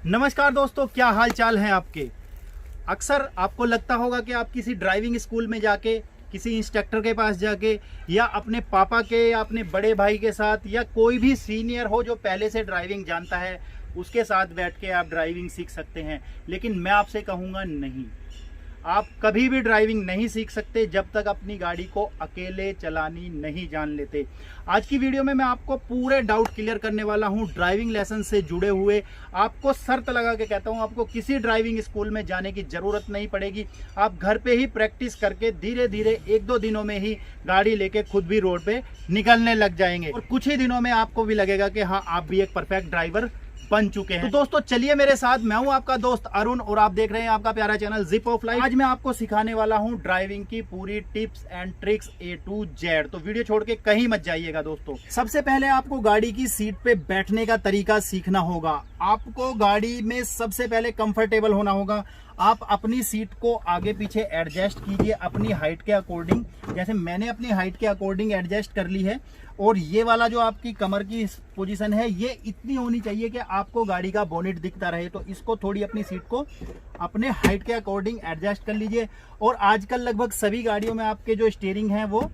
नमस्कार दोस्तों, क्या हाल चाल है आपके। अक्सर आपको लगता होगा कि आप किसी ड्राइविंग स्कूल में जाके, किसी इंस्ट्रक्टर के पास जाके, या अपने पापा के या अपने बड़े भाई के साथ, या कोई भी सीनियर हो जो पहले से ड्राइविंग जानता है, उसके साथ बैठ के आप ड्राइविंग सीख सकते हैं। लेकिन मैं आपसे कहूँगा नहीं, आप कभी भी ड्राइविंग नहीं सीख सकते जब तक अपनी गाड़ी को अकेले चलानी नहीं जान लेते। आज की वीडियो में मैं आपको पूरे डाउट क्लियर करने वाला हूं ड्राइविंग लेसन से जुड़े हुए। आपको शर्त लगा के कहता हूं, आपको किसी ड्राइविंग स्कूल में जाने की ज़रूरत नहीं पड़ेगी। आप घर पे ही प्रैक्टिस करके धीरे धीरे 1-2 दिनों में ही गाड़ी लेके खुद भी रोड पे निकलने लग जाएंगे, और कुछ ही दिनों में आपको भी लगेगा कि हाँ, आप भी एक परफेक्ट ड्राइवर बन चुके हैं। तो दोस्तों चलिए मेरे साथ, मैं हूं आपका दोस्त अरुण और आप देख रहे हैं आपका प्यारा चैनल जिप ऑफ लाइफ। आज मैं आपको सिखाने वाला हूं ड्राइविंग की पूरी tips and tricks A to Z। तो वीडियो छोड़ के कहीं मत जाइएगा दोस्तों। सबसे पहले आपको गाड़ी की सीट पे बैठने का तरीका सीखना होगा। आपको गाड़ी में सबसे पहले कंफर्टेबल होना होगा। आप अपनी सीट को आगे पीछे एडजस्ट कीजिए अपनी हाइट के अकॉर्डिंग। जैसे मैंने अपनी हाइट के अकॉर्डिंग एडजस्ट कर ली है, और ये वाला जो आपकी कमर की पोजीशन है, ये इतनी होनी चाहिए कि आपको गाड़ी का बोनेट दिखता रहे। तो इसको थोड़ी अपनी सीट को अपने हाइट के अकॉर्डिंग एडजस्ट कर लीजिए। और आजकल लगभग सभी गाड़ियों में आपके जो स्टीयरिंग है वो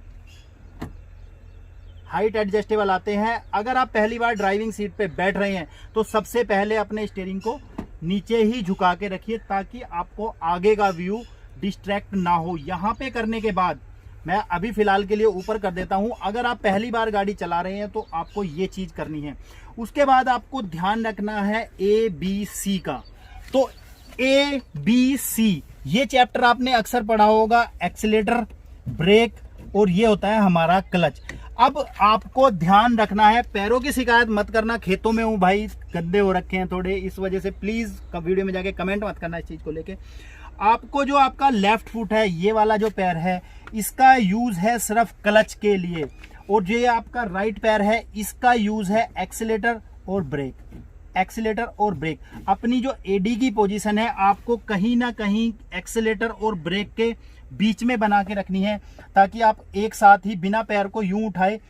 हाइट एडजस्टेबल आते हैं। अगर आप पहली बार ड्राइविंग सीट पे बैठ रहे हैं तो सबसे पहले अपने स्टीयरिंग को नीचे ही झुका के रखिए, ताकि आपको आगे का व्यू डिस्ट्रैक्ट ना हो। यहाँ पे करने के बाद मैं अभी फिलहाल के लिए ऊपर कर देता हूं। अगर आप पहली बार गाड़ी चला रहे हैं तो आपको ये चीज करनी है। उसके बाद आपको ध्यान रखना है ABC का। तो ABC ये चैप्टर आपने अक्सर पढ़ा होगा, एक्सीलेटर, ब्रेक, और ये होता है हमारा क्लच। अब आपको ध्यान रखना है, पैरों की शिकायत मत करना। खेतों में हूं भाई, गंदे हो रखे हैं थोड़े, इस वजह से प्लीज वीडियो में जाके कमेंट मत करना इस चीज को लेके। आपको जो आपका लेफ्ट फुट है, ये वाला जो पैर है, इसका यूज है सिर्फ क्लच के लिए, और जो ये आपका राइट पैर है, इसका यूज है एक्सीलेटर और ब्रेक। एक्सीलेटर और ब्रेक, अपनी जो AD की पोजीशन है आपको कहीं ना कहीं एक्सीलेटर और ब्रेक के बीच में बना के रखनी है, ताकि आप एक साथ ही बिना पैर को यूं उठाए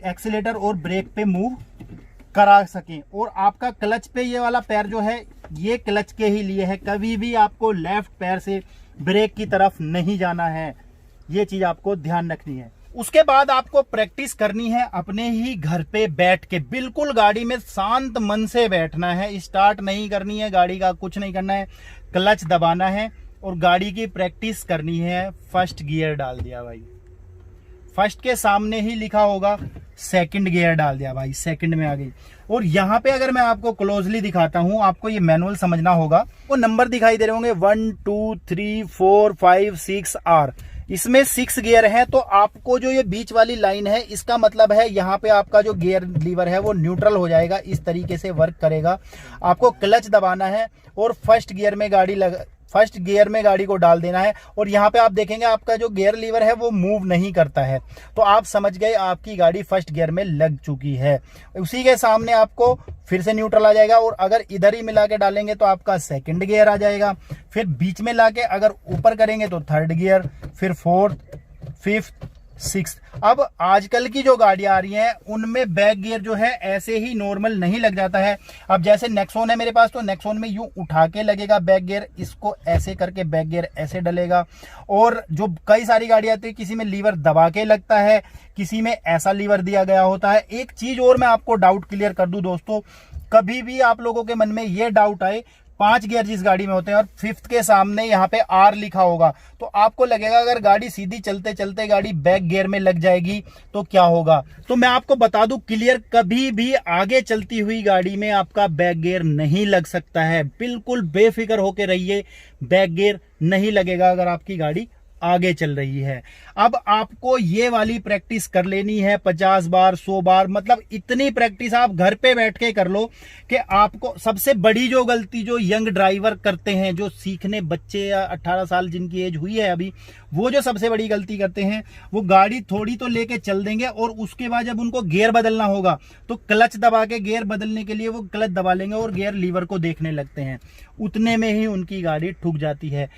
एक्सीलेटर और ब्रेक पे मूव करा सकें। और आपका क्लच पे ये वाला पैर जो है, ये क्लच के ही लिए है। कभी भी आपको लेफ्ट पैर से ब्रेक की तरफ नहीं जाना है, ये चीज आपको ध्यान रखनी है। उसके बाद आपको प्रैक्टिस करनी है अपने ही घर पे बैठ के। बिल्कुल गाड़ी में शांत मन से बैठना है, स्टार्ट नहीं करनी है गाड़ी का, कुछ नहीं करना है, क्लच दबाना है और गाड़ी की प्रैक्टिस करनी है। फर्स्ट गियर डाल दिया भाई, फर्स्ट के सामने ही लिखा होगा सेकंड गियर डाल दिया भाई, सेकंड में आ गई। और यहाँ पे अगर मैं आपको क्लोजली दिखाता हूँ, आपको ये मैनुअल समझना होगा। वो नंबर दिखाई दे रहे होंगे 1 2 3 4 5 6 R, इसमें 6 गियर है। तो आपको जो ये बीच वाली लाइन है, इसका मतलब है यहाँ पे आपका जो गियर लीवर है वो न्यूट्रल हो जाएगा, इस तरीके से वर्क करेगा। आपको क्लच दबाना है और फर्स्ट गियर में गाड़ी को डाल देना है। और यहाँ पे आप देखेंगे आपका जो गियर लीवर है वो मूव नहीं करता है, तो आप समझ गए आपकी गाड़ी फर्स्ट गियर में लग चुकी है। उसी के सामने आपको फिर से न्यूट्रल आ जाएगा, और अगर इधर ही मिला के डालेंगे तो आपका सेकंड गियर आ जाएगा। फिर बीच में लाके अगर ऊपर करेंगे तो थर्ड गियर, फिर फोर्थ, फिफ्थ, 6। अब आजकल की जो गाड़ियां आ रही हैं उनमें बैक गियर जो है ऐसे ही नॉर्मल नहीं लग जाता है। अब जैसे नेक्सॉन है मेरे पास, तो नेक्सॉन में यूं उठा के लगेगा बैक गियर, इसको ऐसे करके बैक गियर ऐसे डलेगा। और जो कई सारी गाड़ियां आती है, किसी में लीवर दबा के लगता है, किसी में ऐसा लीवर दिया गया होता है। एक चीज और मैं आपको डाउट क्लियर कर दूं दोस्तों, कभी भी आप लोगों के मन में ये डाउट आए, 5 गियर जिस गाड़ी में होते हैं और 5th के सामने यहाँ पे R लिखा होगा, तो आपको लगेगा अगर गाड़ी सीधी चलते चलते गाड़ी बैक गियर में लग जाएगी तो क्या होगा। तो मैं आपको बता दूं क्लियर, कभी भी आगे चलती हुई गाड़ी में आपका बैक गियर नहीं लग सकता है। बिल्कुल बेफिक्र होके रहिए, बैक गियर नहीं लगेगा अगर आपकी गाड़ी आगे चल रही है। अब आपको ये वाली प्रैक्टिस कर लेनी है 50 बार 100 बार, मतलब इतनी प्रैक्टिस आप घर पे बैठ के कर लो कि आपको। सबसे बड़ी जो गलती जो यंग ड्राइवर करते हैं, जो सीखने बच्चे या 18 साल जिनकी एज हुई है अभी, वो जो सबसे बड़ी गलती करते हैं, वो गाड़ी थोड़ी तो लेके चल देंगे और उसके बाद जब उनको गियर बदलना होगा तो क्लच दबा के गियर बदलने के लिए वो क्लच दबा लेंगे और गियर लीवर को देखने लगते हैं। उतने में ही उनकी गाड़ी ठुक जाती है।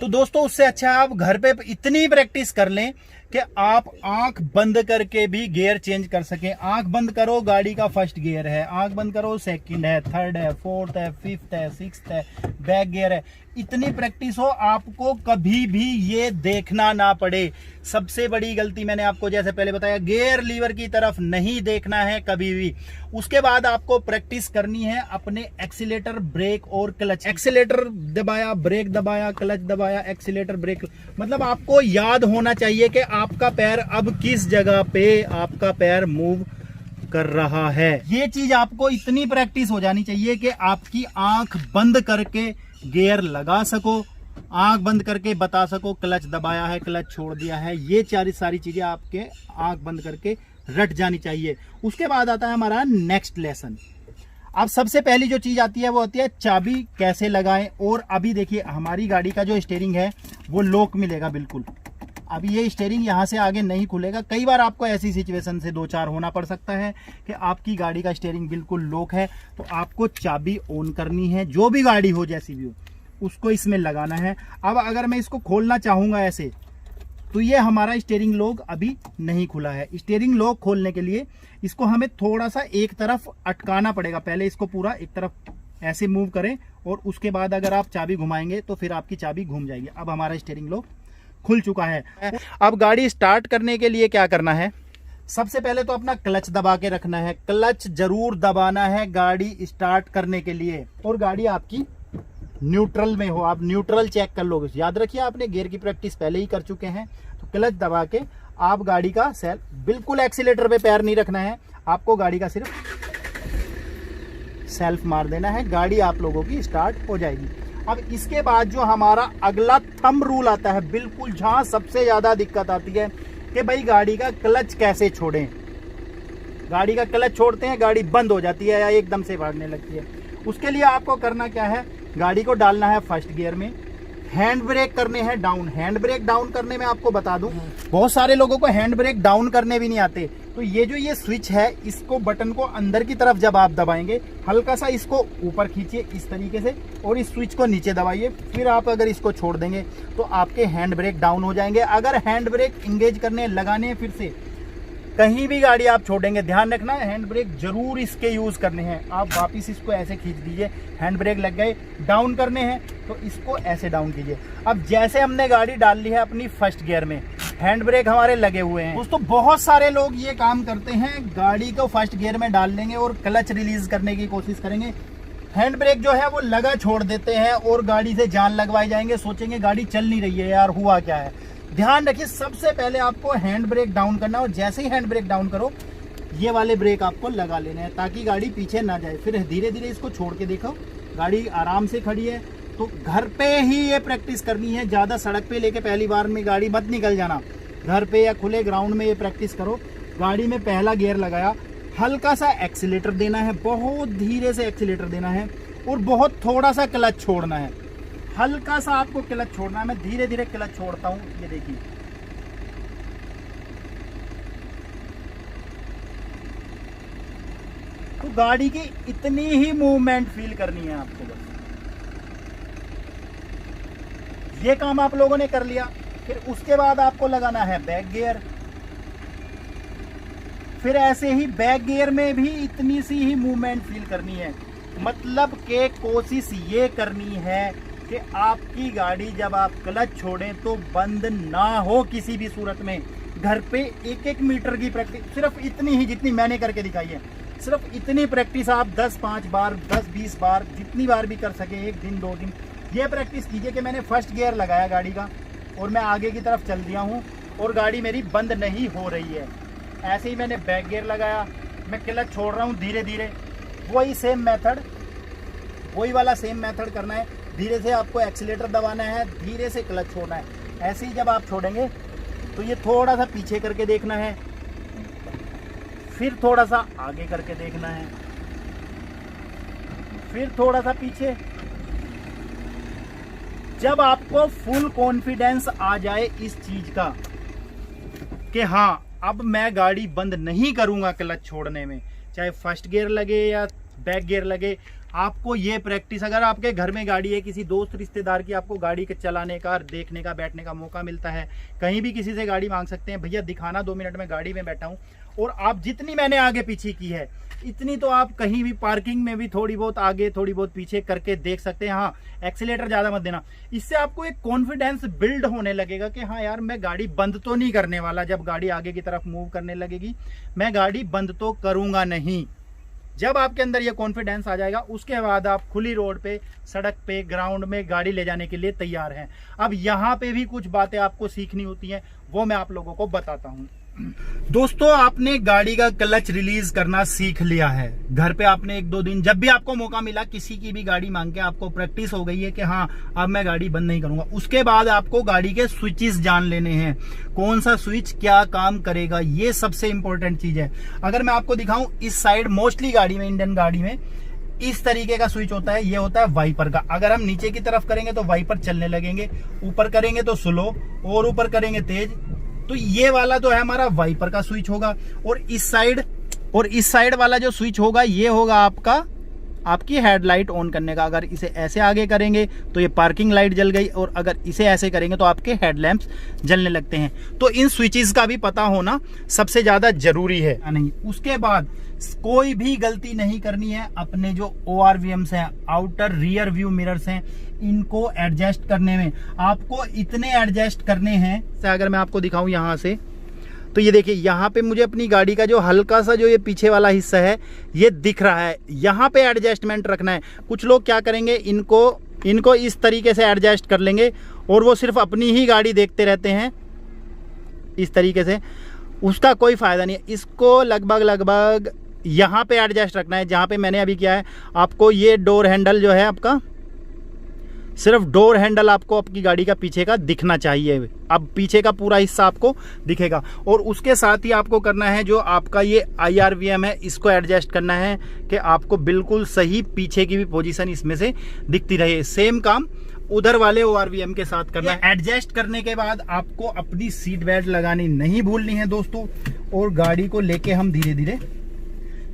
तो दोस्तों उससे अच्छा आप घर पे इतनी प्रैक्टिस कर लें कि आप आंख बंद करके भी गियर चेंज कर सकें। आंख बंद करो, गाड़ी का फर्स्ट गियर है, आंख बंद करो, सेकंड है, थर्ड है, फोर्थ है, फिफ्थ है, सिक्स्थ है, बैक गियर है। इतनी प्रैक्टिस हो, आपको कभी भी ये देखना ना पड़े। सबसे बड़ी गलती मैंने आपको जैसे पहले बताया, गियर लीवर की तरफ नहीं देखना है कभी भी। उसके बाद आपको प्रैक्टिस करनी है अपने एक्सीलेटर, ब्रेक और क्लच। एक्सीलेटर दबाया, ब्रेक दबाया, क्लच दबाया, एक्सीलेटर, ब्रेक, मतलब आपको याद होना चाहिए कि आपका पैर अब किस जगह पे आपका पैर मूव कर रहा है। ये चीज आपको इतनी प्रैक्टिस हो जानी चाहिए कि आपकी आंख बंद करके गियर लगा सको, आंख बंद करके बता सको क्लच दबाया है, क्लच छोड़ दिया है। ये सारी चीजें आपके आंख बंद करके रट जानी चाहिए। उसके बाद आता है हमारा नेक्स्ट लेसन। अब सबसे पहली जो चीज आती है वो होती है चाबी कैसे लगाएं। और अभी देखिए हमारी गाड़ी का जो स्टीयरिंग है वो लॉक मिलेगा बिल्कुल। अभी ये स्टीयरिंग यहाँ से आगे नहीं खुलेगा। कई बार आपको ऐसी सिचुएशन से दो चार होना पड़ सकता है कि आपकी गाड़ी का स्टीयरिंग बिल्कुल लॉक है, तो आपको चाबी ऑन करनी है। जो भी गाड़ी हो, जैसी भी हो, उसको इसमें लगाना है। अब अगर मैं इसको खोलना चाहूंगा ऐसे, तो ये हमारा स्टीयरिंग लॉक अभी नहीं खुला है। स्टीयरिंग लॉक खोलने के लिए इसको हमें थोड़ा सा एक तरफ अटकाना पड़ेगा। पहले इसको पूरा एक तरफ ऐसे मूव करें और उसके बाद अगर आप चाबी घुमाएंगे तो फिर आपकी चाबी घूम जाएगी। अब हमारा स्टीयरिंग लॉक खुल चुका है। अब गाड़ी स्टार्ट करने के लिए क्या करना है, सबसे पहले तो अपना क्लच दबा के रखना है। क्लच जरूर दबाना है गाड़ी स्टार्ट करने के लिए। और गाड़ी आपकी न्यूट्रल में हो, आप न्यूट्रल चेक कर लोगे। याद रखिए आपने गियर की प्रैक्टिस पहले ही कर चुके हैं। तो क्लच दबा के आप गाड़ी का बिल्कुल एक्सीलेटर पे पैर नहीं रखना है, आपको गाड़ी का सिर्फ सेल्फ मार देना है। गाड़ी आप लोगों की स्टार्ट हो जाएगी। अब इसके बाद जो हमारा अगला थंब रूल आता है, बिल्कुल जहां सबसे ज्यादा दिक्कत आती है कि भाई गाड़ी का क्लच कैसे छोड़ें। गाड़ी का क्लच छोड़ते हैं, गाड़ी बंद हो जाती है या एकदम से भागने लगती है। उसके लिए आपको करना क्या है, गाड़ी को डालना है फर्स्ट गियर में, हैंड ब्रेक करने हैं डाउन। हैंड ब्रेक डाउन करने में आपको बता दूं, बहुत सारे लोगों को हैंड ब्रेक डाउन करने भी नहीं आते। तो ये जो ये स्विच है, इसको बटन को अंदर की तरफ जब आप दबाएंगे, हल्का सा इसको ऊपर खींचिए इस तरीके से और इस स्विच को नीचे दबाइए। फिर आप अगर इसको छोड़ देंगे तो आपके हैंड ब्रेक डाउन हो जाएंगे। अगर हैंड ब्रेक इंगेज करने लगाने फिर से कहीं भी गाड़ी आप छोड़ेंगे, ध्यान रखना है हैंड ब्रेक जरूर इसके यूज करने हैं। आप वापिस इसको ऐसे खींच दीजिए, हैंड ब्रेक लग गए, डाउन करने हैं तो इसको ऐसे डाउन कीजिए। अब जैसे हमने गाड़ी डाल ली है अपनी फर्स्ट गियर में, हैंड ब्रेक हमारे लगे हुए हैं। दोस्तों बहुत सारे लोग ये काम करते हैं, गाड़ी को फर्स्ट गियर में डाल लेंगे और क्लच रिलीज करने की कोशिश करेंगे, हैंड ब्रेक जो है वो लगा छोड़ देते हैं और गाड़ी से जान लगवाए जाएंगे। सोचेंगे गाड़ी चल नहीं रही है यार, हुआ क्या है। ध्यान रखिए सबसे पहले आपको हैंड ब्रेक डाउन करना और जैसे ही हैंड ब्रेक डाउन करो, ये वाले ब्रेक आपको लगा लेने हैं ताकि गाड़ी पीछे ना जाए। फिर धीरे धीरे इसको छोड़ के देखो, गाड़ी आराम से खड़ी है। तो घर पे ही ये प्रैक्टिस करनी है, ज्यादा सड़क पे लेके पहली बार में गाड़ी मत निकल जाना। घर पे या खुले ग्राउंड में ये प्रैक्टिस करो। गाड़ी में पहला गियर लगाया, हल्का सा एक्सीलेटर देना है, बहुत धीरे से एक्सीलेटर देना है और बहुत थोड़ा सा क्लच छोड़ना है। हल्का सा आपको क्लच छोड़ना है। मैं धीरे धीरे क्लच छोड़ता हूं, ये देखिए। तो गाड़ी की इतनी ही मूवमेंट फील करनी है आपको बस। ये काम आप लोगों ने कर लिया। फिर उसके बाद आपको लगाना है बैक गियर। फिर ऐसे ही बैक गियर में भी इतनी सी ही मूवमेंट फील करनी है। मतलब के कोशिश ये करनी है कि आपकी गाड़ी जब आप क्लच छोड़ें तो बंद ना हो किसी भी सूरत में। घर पे 1-1 मीटर की प्रैक्टिस, सिर्फ इतनी ही जितनी मैंने करके दिखाई है, सिर्फ इतनी प्रैक्टिस आप 10-5 बार, 10-20 बार, जितनी बार भी कर सके, 1 दिन 2 दिन ये प्रैक्टिस कीजिए कि मैंने फर्स्ट गियर लगाया गाड़ी का और मैं आगे की तरफ चल दिया हूँ और गाड़ी मेरी बंद नहीं हो रही है। ऐसे ही मैंने बैक गियर लगाया, मैं क्लच छोड़ रहा हूँ धीरे धीरे। वही सेम मेथड, वही वाला सेम मेथड करना है। धीरे से आपको एक्सीलेटर दबाना है, धीरे से क्लच छोड़ना है। ऐसे ही जब आप छोड़ेंगे तो ये थोड़ा सा पीछे करके देखना है, फिर थोड़ा सा आगे करके देखना है, फिर थोड़ा सा पीछे। जब आपको फुल कॉन्फिडेंस आ जाए इस चीज का कि हाँ अब मैं गाड़ी बंद नहीं करूंगा क्लच छोड़ने में, चाहे फर्स्ट गियर लगे या बैक गियर लगे, आपको ये प्रैक्टिस, अगर आपके घर में गाड़ी है, किसी दोस्त रिश्तेदार की आपको गाड़ी के चलाने का, देखने का, बैठने का मौका मिलता है, कहीं भी किसी से गाड़ी मांग सकते हैं, भैया दिखाना 2 मिनट में गाड़ी में बैठा हूँ। और आप जितनी मैंने आगे पीछे की है इतनी तो आप कहीं भी पार्किंग में भी थोड़ी बहुत आगे थोड़ी बहुत पीछे करके देख सकते हैं। हाँ, एक्सीलेटर ज्यादा मत देना। इससे आपको एक कॉन्फिडेंस बिल्ड होने लगेगा कि हाँ यार, मैं गाड़ी बंद तो नहीं करने वाला। जब गाड़ी आगे की तरफ मूव करने लगेगी, मैं गाड़ी बंद तो करूंगा नहीं। जब आपके अंदर ये कॉन्फिडेंस आ जाएगा, उसके बाद आप खुली रोड पे, सड़क पे, ग्राउंड में गाड़ी ले जाने के लिए तैयार हैं। अब यहाँ पे भी कुछ बातें आपको सीखनी होती हैं, वो मैं आप लोगों को बताता हूँ। दोस्तों, आपने गाड़ी का क्लच रिलीज करना सीख लिया है। घर पे आपने 1-2 दिन, जब भी आपको मौका मिला, किसी की भी गाड़ी मांग के आपको प्रैक्टिस हो गई है कि हाँ अब मैं गाड़ी बंद नहीं करूंगा। उसके बाद आपको गाड़ी के स्विचेस जान लेने हैं, कौन सा स्विच क्या काम करेगा, ये सबसे इंपॉर्टेंट चीज है। अगर मैं आपको दिखाऊं, इस साइड मोस्टली गाड़ी में, इंडियन गाड़ी में इस तरीके का स्विच होता है। ये होता है वाइपर का। अगर हम नीचे की तरफ करेंगे तो वाइपर चलने लगेंगे, ऊपर करेंगे तो स्लो, और ऊपर करेंगे तेज। तो ये वाला तो है हमारा वाइपर का स्विच होगा। और इस साइड वाला जो स्विच होगा, ये होगा आपकी हेडलाइट ऑन करने का। अगर इसे ऐसे आगे करेंगे तो ये पार्किंग लाइट जल गई, और अगर इसे ऐसे करेंगे तो आपके हेडलैम्प्स जलने लगते हैं। तो इन स्विचेस का भी पता होना सबसे ज्यादा जरूरी है। नहीं, उसके बाद कोई भी गलती नहीं करनी है। अपने जो ORVMs हैं, आउटर रियर व्यू मिरर्स हैं, इनको एडजस्ट करने में आपको इतने एडजस्ट करने हैं। अगर मैं आपको दिखाऊं यहाँ से, तो ये देखिए, यहाँ पे मुझे अपनी गाड़ी का जो हल्का सा जो ये पीछे वाला हिस्सा है ये दिख रहा है, यहाँ पे एडजस्टमेंट रखना है। कुछ लोग क्या करेंगे, इनको इस तरीके से एडजस्ट कर लेंगे और वो सिर्फ अपनी ही गाड़ी देखते रहते हैं इस तरीके से। उसका कोई फायदा नहीं है। इसको लगभग यहाँ पे एडजस्ट रखना है, जहाँ पे मैंने अभी किया है। आपको ये डोर हैंडल जो है आपका, सिर्फ डोर हैंडल आपको आपकी गाड़ी का पीछे का दिखना चाहिए। अब पीछे का पूरा हिस्सा आपको दिखेगा। और उसके साथ ही आपको करना है, जो आपका ये IRVM है, इसको एडजस्ट करना है कि आपको बिल्कुल सही पीछे की भी पोजीशन इसमें से दिखती रहे। सेम काम उधर वाले ORVM के साथ करना है। एडजस्ट करने के बाद आपको अपनी सीट बेल्ट लगानी नहीं भूलनी है दोस्तों। और गाड़ी को लेके हम धीरे धीरे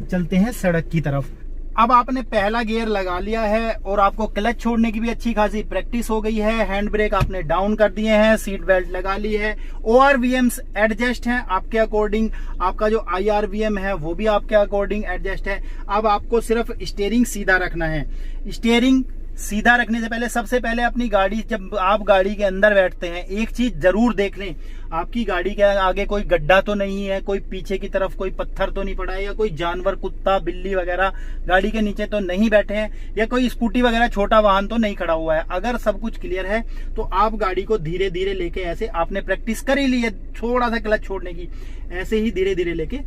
चलते हैं सड़क की तरफ। अब आपने पहला गियर लगा लिया है और आपको क्लच छोड़ने की भी अच्छी खासी प्रैक्टिस हो गई है। हैंड ब्रेक आपने डाउन कर दिए हैं, सीट बेल्ट लगा ली है, ORVMs एडजस्ट हैं आपके अकॉर्डिंग। आपका जो IRVM है वो भी आपके अकॉर्डिंग एडजस्ट है। अब आपको सिर्फ स्टीयरिंग सीधा रखना है। स्टीयरिंग सीधा रखने से पहले, सबसे पहले अपनी गाड़ी, जब आप गाड़ी के अंदर बैठते हैं, एक चीज जरूर देख लें, आपकी गाड़ी के आगे कोई गड्ढा तो नहीं है, कोई पीछे की तरफ कोई पत्थर तो नहीं पड़ा है, या कोई जानवर, कुत्ता, बिल्ली वगैरह गाड़ी के नीचे तो नहीं बैठे हैं, या कोई स्कूटी वगैरह छोटा वाहन तो नहीं खड़ा हुआ है। अगर सब कुछ क्लियर है तो आप गाड़ी को धीरे धीरे लेके, ऐसे आपने प्रैक्टिस कर ही ली है थोड़ा सा क्लच छोड़ने की, ऐसे ही धीरे धीरे लेके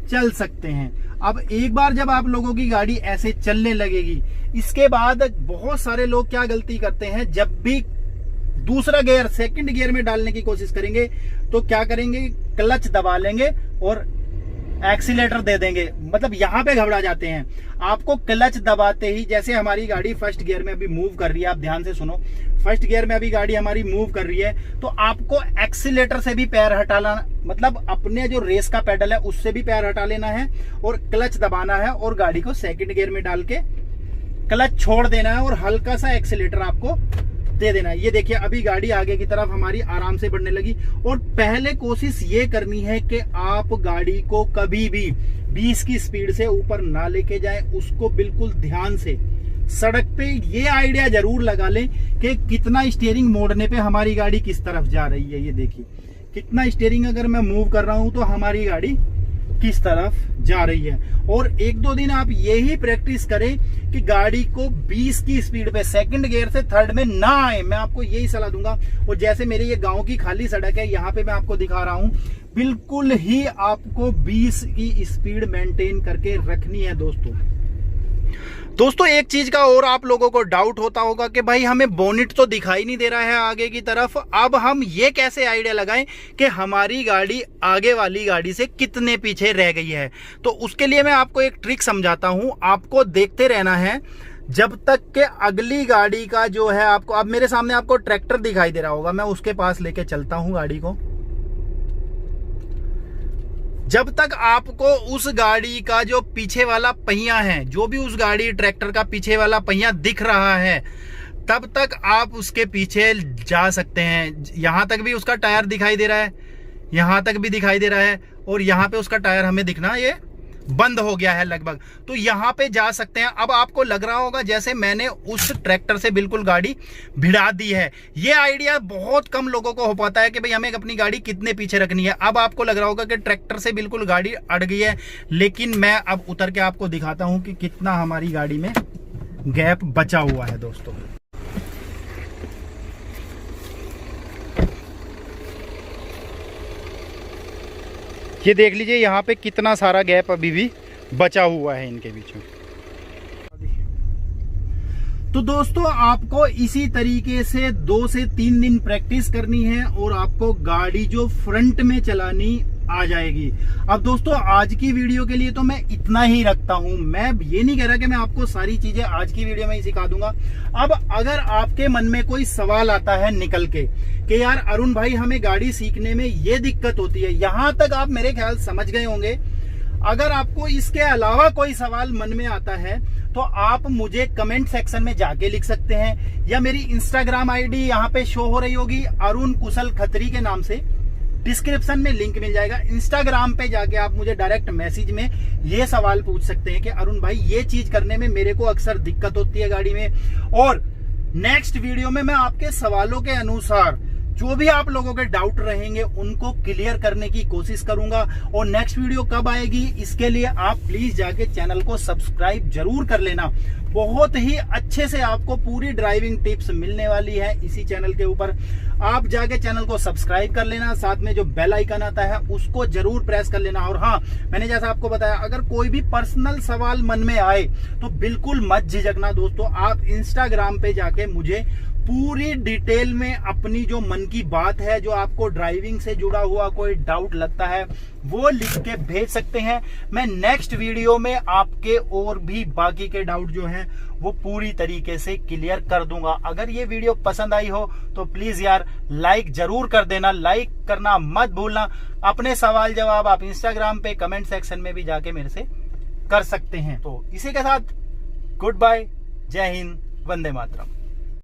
चल सकते हैं। अब एक बार जब आप लोगों की गाड़ी ऐसे चलने लगेगी, इसके बाद बहुत सारे लोग क्या गलती करते हैं, जब भी दूसरा गियर, सेकंड गियर में डालने की कोशिश करेंगे तो क्या करेंगे, क्लच दबा लेंगे और एक्सीलेटर दे देंगे, मतलब यहां पे घबरा जाते हैं। आपको क्लच दबाते ही, जैसे हमारी गाड़ी फर्स्ट गियर में अभी मूव कर रही है, आप ध्यान से सुनो, फर्स्ट गियर में अभी गाड़ी हमारी मूव कर रही है, तो आपको एक्सीलेटर से भी पैर हटाना, मतलब अपने जो रेस का पेडल है उससे भी पैर हटा लेना है और क्लच दबाना है और गाड़ी को सेकंड गियर में डाल के क्लच छोड़ देना है और हल्का सा एक्सीलेटर आपको दे देना है। ये देखिए, अभी गाड़ी आगे की तरफ हमारी आराम से बढ़ने लगी। और पहले कोशिश ये करनी है कि आप गाड़ी को कभी भी 20 की स्पीड से ऊपर ना लेके जाएं, उसको बिल्कुल ध्यान से सड़क पे ये आइडिया जरूर लगा लें कि कितना स्टीयरिंग मोड़ने पे हमारी गाड़ी किस तरफ जा रही है। ये देखिए, कितना स्टीयरिंग अगर मैं मूव कर रहा हूं तो हमारी गाड़ी किस तरफ जा रही है। और 1-2 दिन आप यही प्रैक्टिस करें कि गाड़ी को 20 की स्पीड पे सेकंड गियर से थर्ड में ना आए, मैं आपको यही सलाह दूंगा। और जैसे मेरे ये गांव की खाली सड़क है, यहाँ पे मैं आपको दिखा रहा हूं, बिल्कुल ही आपको 20 की स्पीड मेंटेन करके रखनी है दोस्तों। एक चीज का और आप लोगों को डाउट होता होगा कि भाई हमें बोनेट तो दिखाई नहीं दे रहा है आगे की तरफ, अब हम ये कैसे आइडिया लगाएं कि हमारी गाड़ी आगे वाली गाड़ी से कितने पीछे रह गई है। तो उसके लिए मैं आपको एक ट्रिक समझाता हूं, आपको देखते रहना है जब तक के अगली गाड़ी का जो है, आपको, अब मेरे सामने आपको ट्रैक्टर दिखाई दे रहा होगा, मैं उसके पास लेके चलता हूं गाड़ी को। जब तक आपको उस गाड़ी का जो पीछे वाला पहिया है, जो भी उस गाड़ी ट्रैक्टर का पीछे वाला पहिया दिख रहा है, तब तक आप उसके पीछे जा सकते हैं। यहां तक भी उसका टायर दिखाई दे रहा है, यहां तक भी दिखाई दे रहा है, और यहां पे उसका टायर हमें दिखना ये बंद हो गया है लगभग, तो यहां पे जा सकते हैं। अब आपको लग रहा होगा जैसे मैंने उस ट्रैक्टर से बिल्कुल गाड़ी भिड़ा दी है। ये आइडिया बहुत कम लोगों को हो पाता है कि भाई हमें अपनी गाड़ी कितने पीछे रखनी है। अब आपको लग रहा होगा कि ट्रैक्टर से बिल्कुल गाड़ी अड़ गई है, लेकिन मैं अब उतर के आपको दिखाता हूं कि कितना हमारी गाड़ी में गैप बचा हुआ है दोस्तों। ये देख लीजिए यहाँ पे कितना सारा गैप अभी भी बचा हुआ है इनके बीच में। तो दोस्तों आपको इसी तरीके से 2 से 3 दिन प्रैक्टिस करनी है और आपको गाड़ी जो फ्रंट में चलानी आ जाएगी। अब दोस्तों आज की वीडियो के लिए तो मैं इतना ही रखता हूं। मैं ये नहीं कह रहा कि मैं आपको सारी चीजें आज की वीडियो में ही सिखा दूंगा। अब अगर आपके मन में कोई सवाल आता है निकल के कि यार अरुण भाई हमें गाड़ी सीखने में ये दिक्कत होती है, यहां तक आप मेरे ख्याल समझ गए होंगे। अगर आपको इसके अलावा कोई सवाल मन में आता है तो आप मुझे कमेंट सेक्शन में जाके लिख सकते हैं, या मेरी इंस्टाग्राम आईडी यहाँ पे शो हो रही होगी अरुण कुशल खत्री के नाम से, डिस्क्रिप्शन में लिंक मिल जाएगा। इंस्टाग्राम पे जाके आप मुझे डायरेक्ट मैसेज में ये सवाल पूछ सकते हैं कि अरुण भाई ये चीज करने में मेरे को अक्सर दिक्कत होती है गाड़ी में, और नेक्स्ट वीडियो में मैं आपके सवालों के अनुसार जो भी आप लोगों के डाउट रहेंगे उनको क्लियर करने की कोशिश करूंगा। और नेक्स्ट वीडियो कब आएगी इसके लिए आप प्लीज जाके चैनल को सब्सक्राइब जरूर कर लेना। बहुत ही अच्छे से आपको पूरी ड्राइविंग टिप्स मिलने वाली है इसी चैनल के ऊपर। आप जाके चैनल को सब्सक्राइब कर लेना, साथ में जो बेल आइकन आता है उसको जरूर प्रेस कर लेना। और हाँ, मैंने जैसा आपको बताया, अगर कोई भी पर्सनल सवाल मन में आए तो बिल्कुल मत झिझकना दोस्तों। आप इंस्टाग्राम पे जाके मुझे पूरी डिटेल में अपनी जो मन की बात है, जो आपको ड्राइविंग से जुड़ा हुआ कोई डाउट लगता है, वो लिख के भेज सकते हैं। मैं नेक्स्ट वीडियो में आपके और भी बाकी के डाउट जो हैं वो पूरी तरीके से क्लियर कर दूंगा। अगर ये वीडियो पसंद आई हो तो प्लीज यार लाइक जरूर कर देना, लाइक करना मत भूलना। अपने सवाल जवाब आप इंस्टाग्राम पे कमेंट सेक्शन में भी जाके मेरे से कर सकते हैं। तो इसी के साथ गुड बाय, जय हिंद, वंदे मातरम।